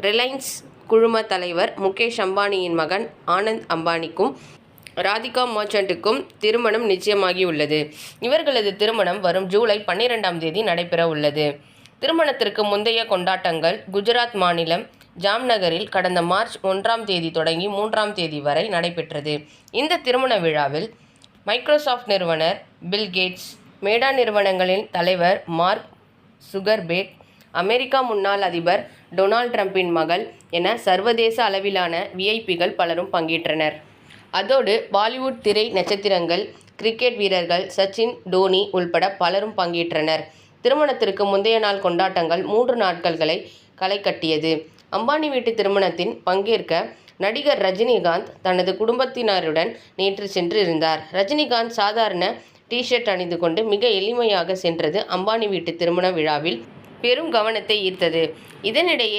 Reliance குழும தலைவர் முகேஷ் அம்பானியின் மகன் ஆனந்த் அம்பானிக்கும் ராதிகா மர்ச்சன்ட்டுக்கும் திருமணம் நிச்சயமாகியுள்ளது. இவர்களது திருமணம் வரும் ஜூலை 12ஆம் தேதி நடைபெற உள்ளது. திருமணத்திற்கு முந்தைய கொண்டாட்டங்கள் குஜராத் மாநிலம் ஜாம்நகரில் கடந்த மார்ச் 1ஆம் தேதி தொடங்கி 3ஆம் தேதி வரை நடைபெற்றது. இந்த திருமண விழாவில் மைக்ரோசாப்ட் நிறுவனர் பில் கேட்ஸ், மேடா நிறுவனங்களின் தலைவர் மார்க் சுகர்பெர்க், அமெரிக்கா முன்னாள் அதிபர் டொனால்ட் டிரம்பின் மகள் என சர்வதேச அளவிலான விஐபிகள் பலரும் பங்கேற்றனர். அதோடு பாலிவுட் திரை நட்சத்திரங்கள், கிரிக்கெட் வீரர்கள் சச்சின், டோனி உள்பட பலரும் பங்கேற்றனர். திருமணத்திற்கு முந்தைய நாள் கொண்டாட்டங்கள் 3 நாட்களை களை கட்டியது. அம்பானி வீட்டு திருமணத்தின் பங்கேற்க நடிகர் ரஜினிகாந்த் தனது குடும்பத்தினருடன் நேற்று சென்று இருந்தார். ரஜினிகாந்த் சாதாரண டி-ஷர்ட் அணிந்து கொண்டு மிக எளிமையாக சென்றது அம்பானி வீட்டு திருமண விழாவில் பெரும் கவனத்தை ஈர்த்தது. இதனிடையே